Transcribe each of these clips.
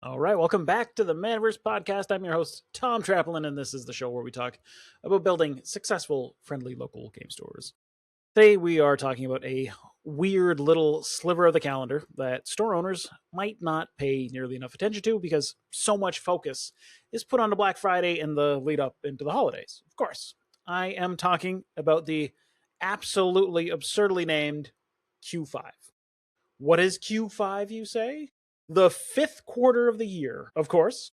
All right, welcome back to the Manaverse podcast. I'm your host, Tom Traplin, and this is the show where we talk about building successful, friendly local game stores. Today, we are talking about a weird little sliver of the calendar that store owners might not pay nearly enough attention to because so much focus is put onto Black Friday and the lead up into the holidays. Of course, I am talking about the absolutely absurdly named Q5. What is Q5, you say? The fifth quarter of the year, of course.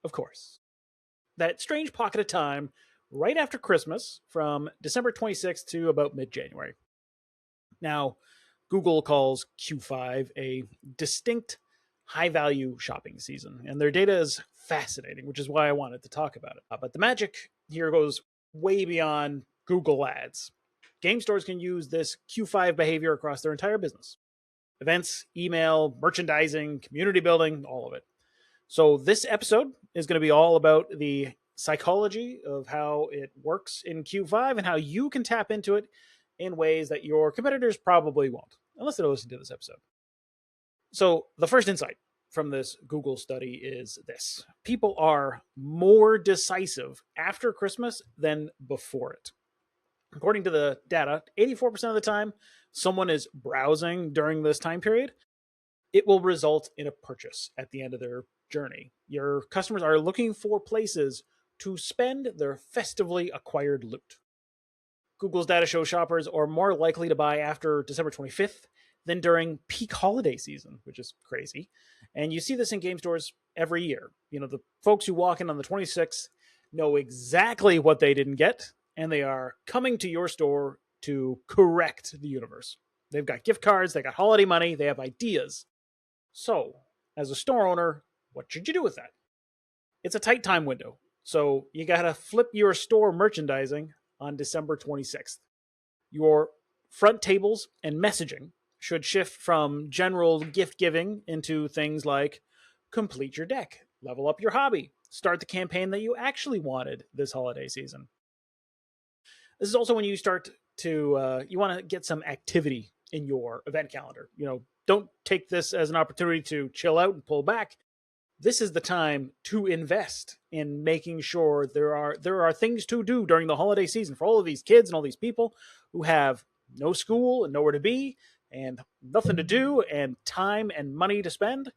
Of course. That strange pocket of time right after Christmas from December 26th to about mid January. Now, Google calls Q5 a distinct high value shopping season, and their data is fascinating, which is why I wanted to talk about it. But the magic here goes way beyond Google ads. Game stores can use this Q5 behavior across their entire business. Events, email, merchandising, community building, all of it. So this episode is going to be all about the psychology of how it works in Q5 and how you can tap into it in ways that your competitors probably won't, unless they're listening to this episode. So the first insight from this Google study is this: people are more decisive after Christmas than before it. According to the data, 84% of the time someone is browsing during this time period, it will result in a purchase at the end of their journey. Your customers are looking for places to spend their festively acquired loot. Google's data shows shoppers are more likely to buy after December 25th than during peak holiday season, which is crazy. And you see this in game stores every year. You know, the folks who walk in on the 26th know exactly what they didn't get, and they are coming to your store to correct the universe. They've got gift cards, they got holiday money, they have ideas. So, as a store owner, what should you do with that? It's a tight time window, so you got to flip your store merchandising on December 26th. Your front tables and messaging should shift from general gift giving into things like complete your deck, level up your hobby, start the campaign that you actually wanted this holiday season. This is also when you start to, you want to get some activity in your event calendar. You know, don't take this as an opportunity to chill out and pull back. This is the time to invest in making sure there are things to do during the holiday season for all of these kids and all these people who have no school and nowhere to be and nothing to do and time and money to spend.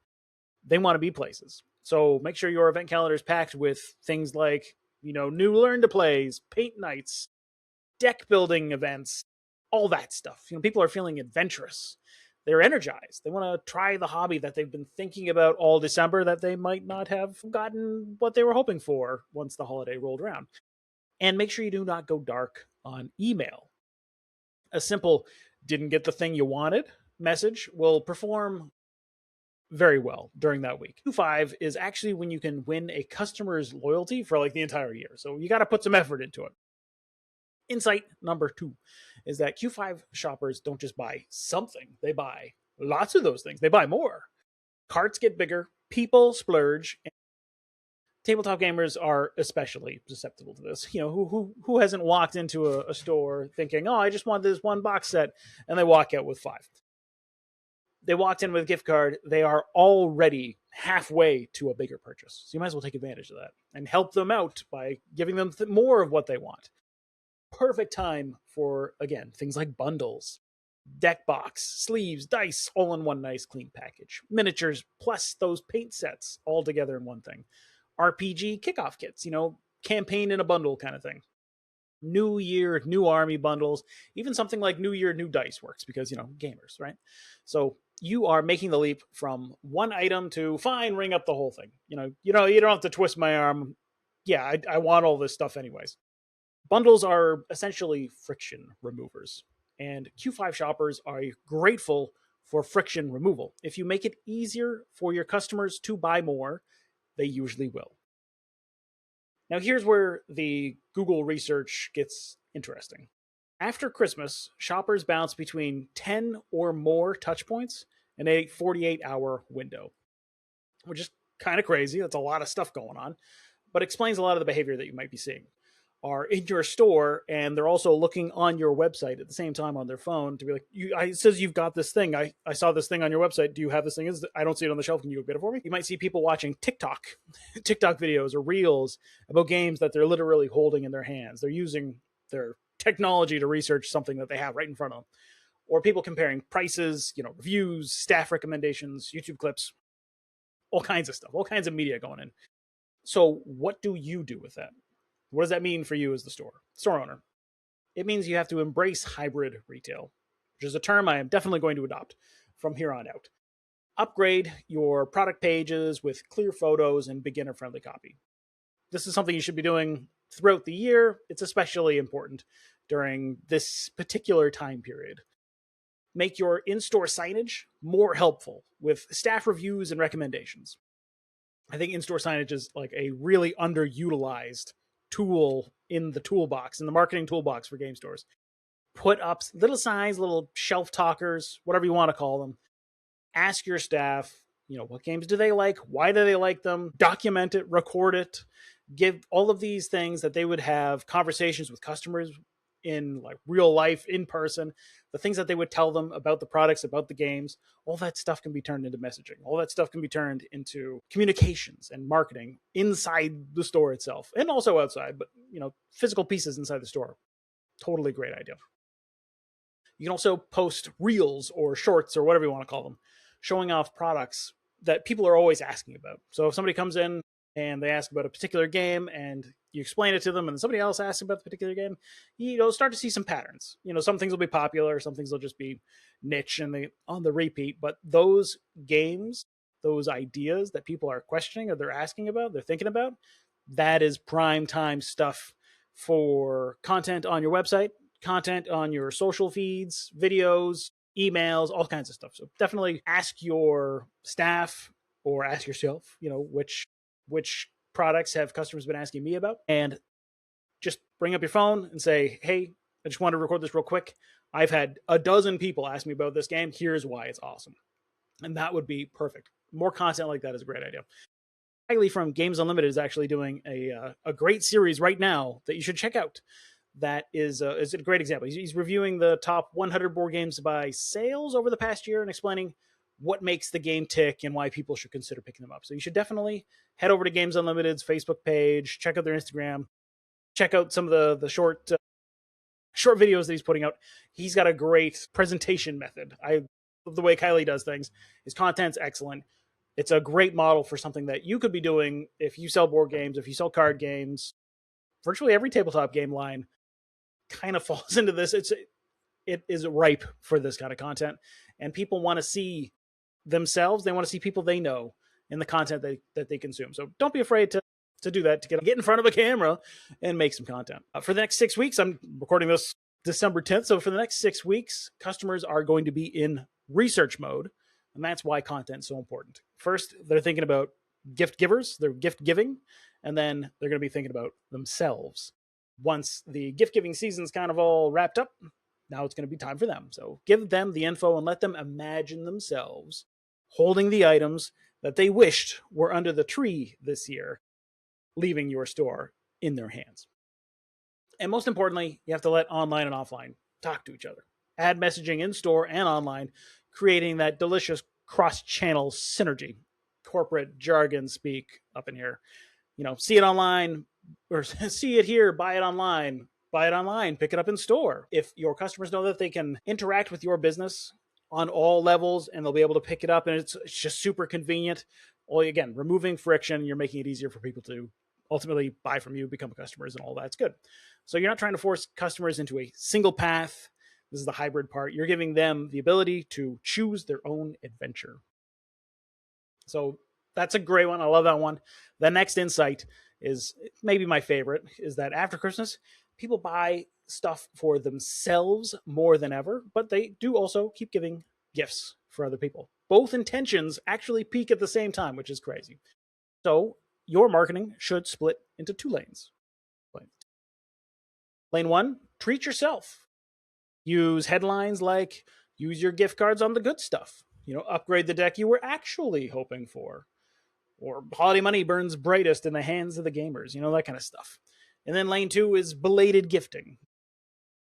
They want to be places. So make sure your event calendar is packed with things like, you know, new learn to plays, paint nights, deck building events, all that stuff. You know, people are feeling adventurous. They're energized. They want to try the hobby that they've been thinking about all December that they might not have gotten what they were hoping for once the holiday rolled around. And make sure you do not go dark on email. A simple "didn't get the thing you wanted" message will perform very well during that week. Q5 is actually when you can win a customer's loyalty for like the entire year. So you got to put some effort into it. Insight number 2 is that Q5 shoppers don't just buy something, they buy lots of those things. They buy more. Carts get bigger, people splurge, and tabletop gamers are especially susceptible to this. You know, who hasn't walked into a store thinking, "Oh, I just want this one box set," and they walk out with 5. They walked in with a gift card, they are already halfway to a bigger purchase. So you might as well take advantage of that and help them out by giving them more of what they want. Perfect time for, again, things like bundles, deck box, sleeves, dice, all in one nice clean package. Miniatures plus those paint sets all together in one thing. RPG kickoff kits, you know, campaign in a bundle kind of thing. New Year, new army bundles, even something like New Year, new dice works because, you know, gamers, right? So you are making the leap from one item to fine, ring up the whole thing. You don't have to twist my arm. Yeah, I want all this stuff anyways. Bundles are essentially friction removers, and Q5 shoppers are grateful for friction removal. If you make it easier for your customers to buy more, they usually will. Now, here's where the Google research gets interesting. After Christmas, shoppers bounce between 10 or more touch points in a 48-hour window, which is kind of crazy. That's a lot of stuff going on, but explains a lot of the behavior that you might be seeing. are in your store and they're also looking on your website at the same time on their phone to be like, it says you've got this thing. I saw this thing on your website. Do you have this thing? I don't see it on the shelf. Can you go get it for me? You might see people watching TikTok videos or reels about games that they're literally holding in their hands. They're using their technology to research something that they have right in front of them. Or people comparing prices, reviews, staff recommendations, YouTube clips, all kinds of stuff, all kinds of media going in. So what do you do with that? What does that mean for you as the store owner? It means you have to embrace hybrid retail, which is a term I am definitely going to adopt from here on out. Upgrade your product pages with clear photos and beginner-friendly copy. This is something you should be doing throughout the year. It's especially important during this particular time period. Make your in-store signage more helpful with staff reviews and recommendations. I think in-store signage is like a really underutilized tool in the toolbox, in the marketing toolbox for game stores. Put up little signs, little shelf talkers, whatever you want to call them. Ask your staff, what games do they like? Why do they like them? Document it, record it, give all of these things that they would have conversations with customers in like real life, in person, the things that they would tell them about the products, about the games. All that stuff can be turned into messaging. All that stuff can be turned into communications and marketing inside the store itself and also outside, but physical pieces inside the store. Totally great idea. You can also post reels or shorts or whatever you want to call them, showing off products that people are always asking about. So if somebody comes in and they ask about a particular game and you explain it to them and somebody else asks about the particular game, start to see some patterns. Some things will be popular, some things will just be niche and on the repeat, but those games, those ideas that people are questioning or they're asking about, they're thinking about, that is prime time stuff for content on your website, content on your social feeds, videos, emails, all kinds of stuff. So definitely ask your staff or ask yourself, which products have customers been asking me about, and just bring up your phone and say, hey, I just want to record this real quick. I've had a dozen people ask me about this game. Here's why it's awesome. And that would be perfect. More content like that is a great idea. Kylie from Games Unlimited is actually doing a great series right now that you should check out. That is a great example. He's reviewing the top 100 board games by sales over the past year and explaining what makes the game tick and why people should consider picking them up. So you should definitely head over to Games Unlimited's Facebook page, check out their Instagram, check out some of the short videos that he's putting out. He's got a great presentation method. I love the way Kylie does things. His content's excellent. It's a great model for something that you could be doing if you sell board games, if you sell card games. Virtually every tabletop game line kind of falls into this. It is ripe for this kind of content, and people want to see themselves. They want to see people they know in the content that they consume. So don't be afraid to do that, to get in front of a camera and make some content. For the next 6 weeks, I'm recording this December 10th. So for the next 6 weeks, customers are going to be in research mode. And that's why content is so important. First, they're thinking about gift givers, they're gift giving, and then they're going to be thinking about themselves. Once the gift giving season's kind of all wrapped up, now it's going to be time for them. So give them the info and let them imagine themselves holding the items that they wished were under the tree this year, leaving your store in their hands. And most importantly, you have to let online and offline talk to each other. Add messaging in store and online, creating that delicious cross-channel synergy. Corporate jargon speak up in here. See it online or see it here, buy it online, pick it up in store. If your customers know that they can interact with your business on all levels and they'll be able to pick it up and it's just super convenient. Well, again, removing friction, you're making it easier for people to ultimately buy from you, become customers, and all that's good. So you're not trying to force customers into a single path. This is the hybrid part. You're giving them the ability to choose their own adventure. So that's a great one. I love that one. The next insight is maybe my favorite, is that after Christmas, people buy stuff for themselves more than ever, but they do also keep giving gifts for other people. Both intentions actually peak at the same time, which is crazy. So your marketing should split into 2 lanes. Lane 1, treat yourself. Use headlines like, use your gift cards on the good stuff. Upgrade the deck you were actually hoping for. Or holiday money burns brightest in the hands of the gamers. That kind of stuff. And then lane 2 is belated gifting.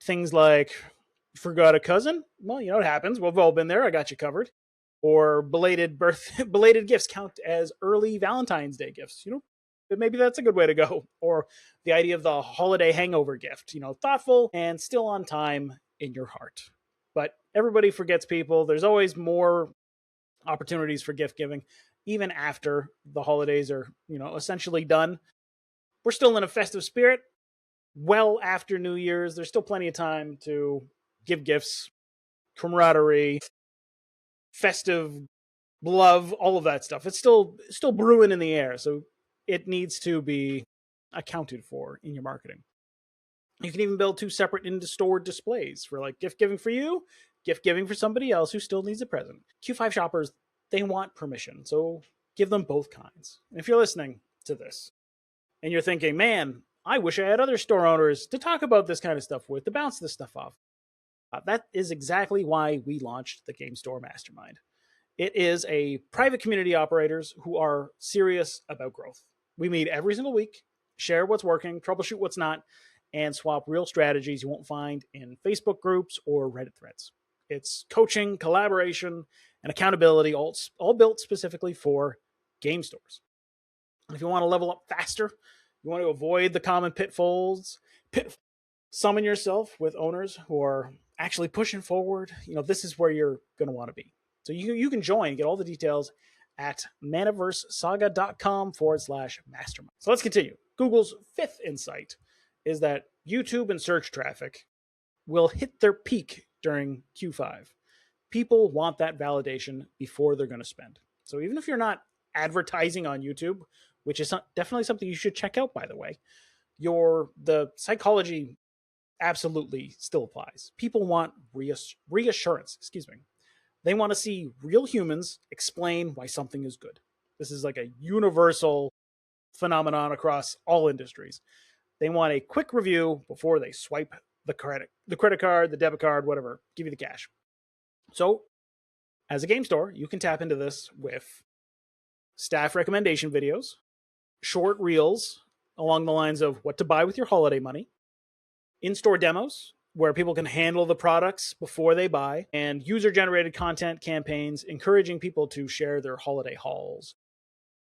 Things like, forgot a cousin? Well, it happens. We've all been there. I got you covered. Or belated gifts count as early Valentine's Day gifts. But maybe that's a good way to go. Or the idea of the holiday hangover gift, thoughtful and still on time in your heart. But everybody forgets people. There's always more opportunities for gift giving, even after the holidays are, essentially done. We're still in a festive spirit. Well after New Year's, there's still plenty of time to give gifts, camaraderie, festive love, all of that stuff. It's still brewing in the air, so it needs to be accounted for in your marketing. You can even build 2 separate in-store displays for like gift giving for you, gift giving for somebody else who still needs a present. Q5 shoppers, they want permission, so give them both kinds. And if you're listening to this and you're thinking, man, I wish I had other store owners to talk about this kind of stuff with, to bounce this stuff off, that is exactly why we launched the Game Store Mastermind. It is a private community operators who are serious about growth. We meet every single week, share what's working, troubleshoot what's not, and swap real strategies you won't find in Facebook groups or Reddit threads. It's coaching, collaboration, and accountability, all built specifically for game stores. And if you want to level up faster, you want to avoid the common pitfalls, summon yourself with owners who are actually pushing forward, this is where you're going to want to be. So you can join, get all the details at manaversesaga.com/mastermind. So let's continue. Google's 5th insight is that YouTube and search traffic will hit their peak during Q5. People want that validation before they're going to spend. So even if you're not advertising on YouTube, which is definitely something you should check out, by the way, the psychology absolutely still applies. People want reassurance. They want to see real humans explain why something is good. This is like a universal phenomenon across all industries. They want a quick review before they swipe the credit card, the debit card, whatever, give you the cash. So as a game store, you can tap into this with staff recommendation videos, short reels along the lines of what to buy with your holiday money, in-store demos where people can handle the products before they buy, and user-generated content campaigns encouraging people to share their holiday hauls.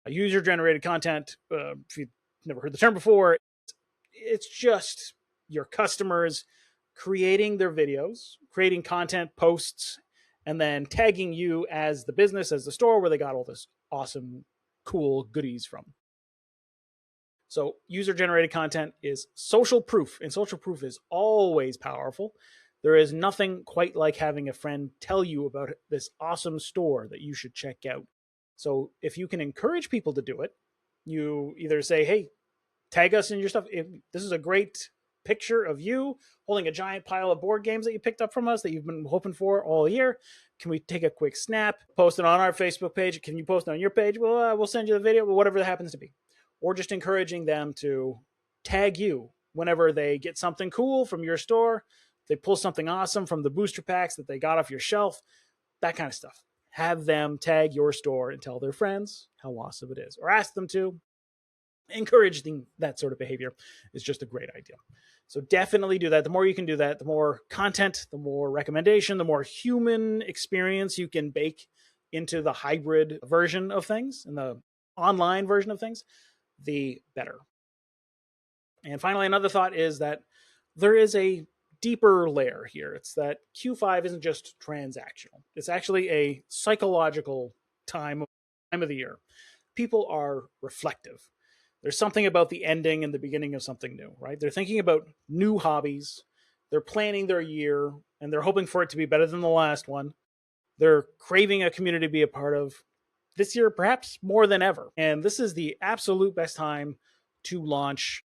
User-generated content, if you've never heard the term before, it's just your customers creating their videos, creating content posts, and then tagging you as the business, as the store where they got all this awesome, cool goodies from. So user-generated content is social proof, and social proof is always powerful. There is nothing quite like having a friend tell you about this awesome store that you should check out. So if you can encourage people to do it, you either say, hey, tag us in your stuff. This is a great picture of you holding a giant pile of board games that you picked up from us that you've been hoping for all year. Can we take a quick snap, post it on our Facebook page? Can you post it on your page? Well, we'll send you the video, whatever that happens to be. Or just encouraging them to tag you whenever they get something cool from your store. They pull something awesome from the booster packs that they got off your shelf, that kind of stuff. Have them tag your store and tell their friends how awesome it is, or ask them to. Encouraging that sort of behavior is just a great idea. So definitely do that. The more you can do that, the more content, the more recommendation, the more human experience you can bake into the hybrid version of things and the online version of things, the better. And finally, another thought is that there is a deeper layer here. It's that Q5 isn't just transactional. It's actually a psychological time of the year. People are reflective. There's something about the ending and the beginning of something new, right? They're thinking about new hobbies. They're planning their year, and they're hoping for it to be better than the last one. They're craving a community to be a part of this year, perhaps more than ever. And this is the absolute best time to launch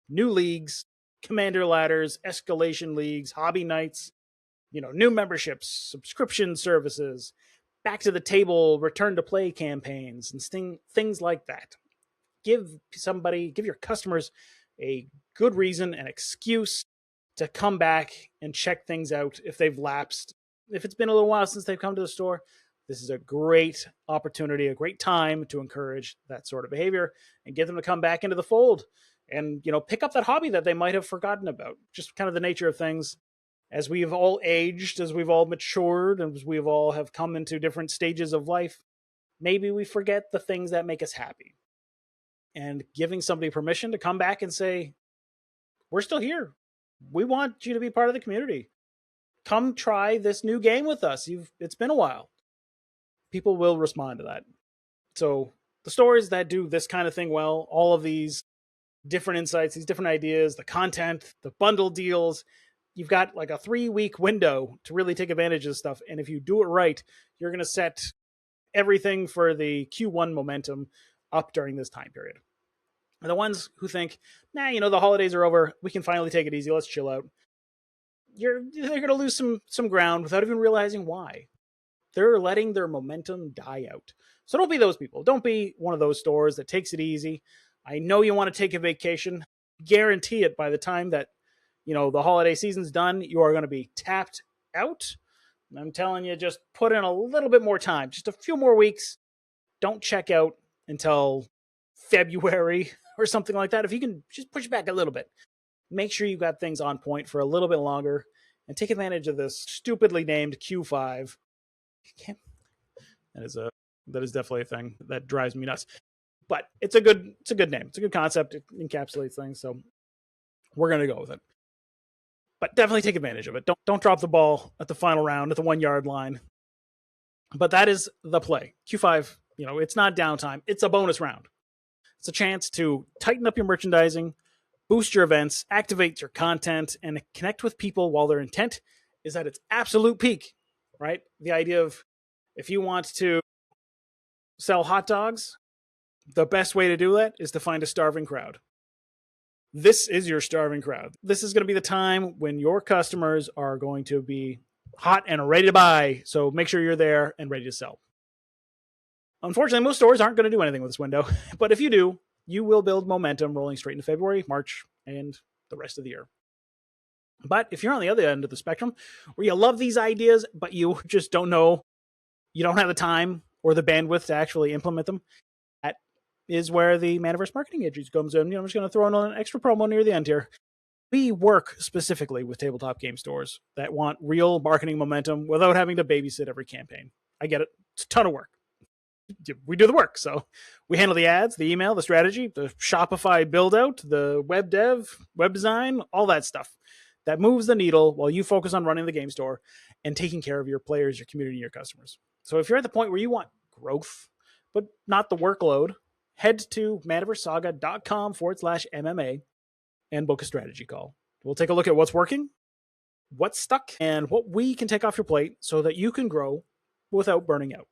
new leagues, commander ladders, escalation leagues, hobby nights, new memberships, subscription services, back to the table, return to play campaigns, and things like that. Give your customers a good reason, an excuse to come back and check things out if they've lapsed. If it's been a little while since they've come to the store, this is a great opportunity, a great time to encourage that sort of behavior and get them to come back into the fold and pick up that hobby that they might have forgotten about. Just kind of the nature of things. As we've all aged, as we've all matured, as we've all have come into different stages of life, maybe we forget the things that make us happy. And giving somebody permission to come back and say, we're still here. We want you to be part of the community. Come try this new game with us. It's been a while. People will respond to that. So the stores that do this kind of thing well, all of these different insights, these different ideas, the content, the bundle deals, you've got like a 3-week window to really take advantage of this stuff. And if you do it right, you're going to set everything for the Q1 momentum up during this time period. And the ones who think, the holidays are over, we can finally take it easy, let's chill out, they're going to lose some ground without even realizing why. They're letting their momentum die out. So don't be those people. Don't be one of those stores that takes it easy. I know you want to take a vacation. Guarantee it, by the time that the holiday season's done, you are going to be tapped out. I'm telling you, just put in a little bit more time, just a few more weeks. Don't check out until February or something like that. If you can just push back a little bit, make sure you got things on point for a little bit longer and take advantage of this stupidly named Q5. That is definitely a thing that drives me nuts. But it's a good name. It's a good concept. It encapsulates things. So we're going to go with it. But definitely take advantage of it. Don't drop the ball at the final round at the 1 yard line. But that is the play. Q5, it's not downtime. It's a bonus round. It's a chance to tighten up your merchandising, boost your events, activate your content, and connect with people while their intent is at its absolute peak, right? The idea of, if you want to sell hot dogs, the best way to do that is to find a starving crowd. This is your starving crowd. This is going to be the time when your customers are going to be hot and ready to buy. So make sure you're there and ready to sell. Unfortunately, most stores aren't going to do anything with this window. But if you do, you will build momentum rolling straight into February, March, and the rest of the year. But if you're on the other end of the spectrum, where you love these ideas, but you just don't know, you don't have the time or the bandwidth to actually implement them, that is where the Manaverse marketing agency comes in. I'm just going to throw in an extra promo near the end here. We work specifically with tabletop game stores that want real marketing momentum without having to babysit every campaign. I get it. It's a ton of work. We do the work. So we handle the ads, the email, the strategy, the Shopify build out, the web dev, web design, all that stuff that moves the needle while you focus on running the game store and taking care of your players, your community, your customers. So if you're at the point where you want growth, but not the workload, head to manaversaga.com/MMA and book a strategy call. We'll take a look at what's working, what's stuck, and what we can take off your plate so that you can grow without burning out.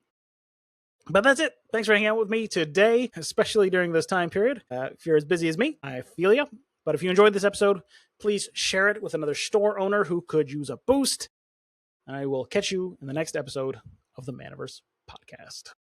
But that's it. Thanks for hanging out with me today, especially during this time period. If you're as busy as me, I feel you. But if you enjoyed this episode, please share it with another store owner who could use a boost. I will catch you in the next episode of the Manaverse podcast.